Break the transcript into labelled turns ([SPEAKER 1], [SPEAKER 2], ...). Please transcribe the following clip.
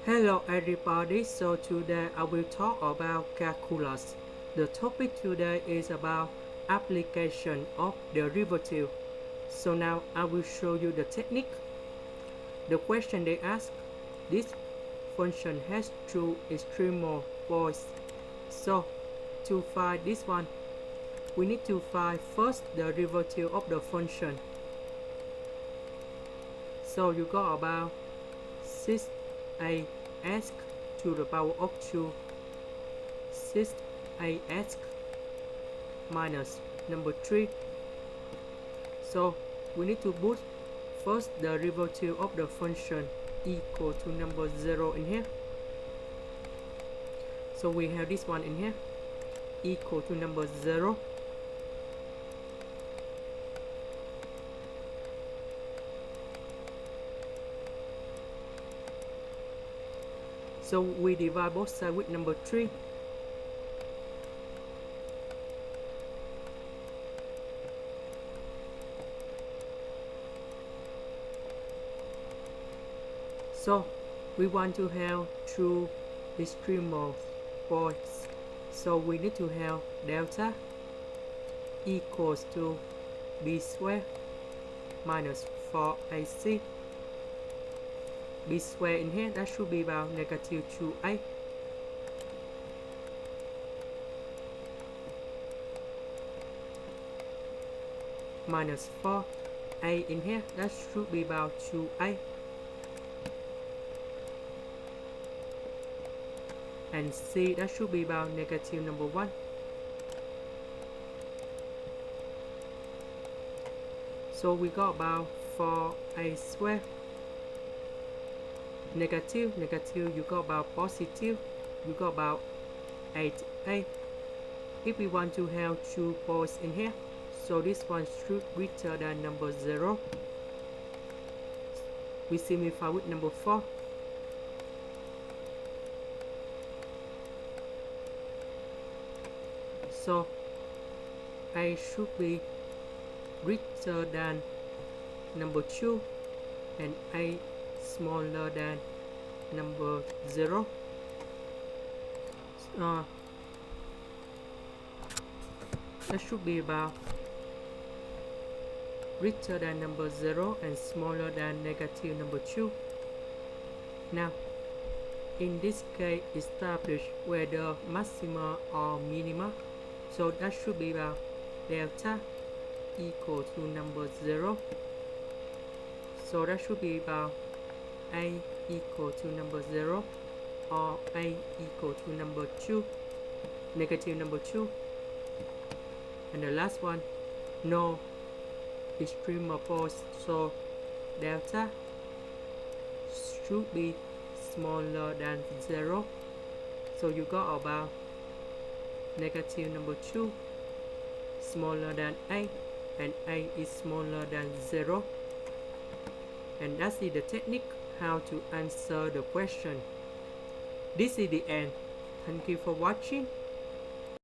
[SPEAKER 1] Hello everybody, so today I will talk about calculus. The topic today is about application of derivative. So now I will show you the technique. The question they ask, this function has two extremal points. So to find this one, we need to find first the derivative of the function. So you got about 6ax to the power of 2, 6ax minus number 3. So we need to put first the derivative of the function equal to number 0 in here. So we have this one in here equal to number 0. So we divide both sides with number 3. So we want to have two extremal points. So we need to have delta equals to b squared minus 4ac. B squared in here, that should be about negative 2a. Minus 4a in here, that should be about 2a. And c, that should be about negative number 1. So we got about 4a squared. Negative, you got about positive, you got about 8a. If we want to have 2 points in here, so this one should greater than number 0. We simplify with number 4. So a should be greater than number 2 and a smaller than number 0. That should be about greater than number 0 and smaller than negative number 2. Now in this case, establish whether maxima or minima. So that should be about delta equal to number 0. So that should be about a equal to number 0 or a equal to number 2, negative number 2. And the last one, no extremal points, so delta should be smaller than 0. So you got about negative number 2 smaller than a, and a is smaller than 0. And that's the technique how to answer the question. This is the end. Thank you for watching.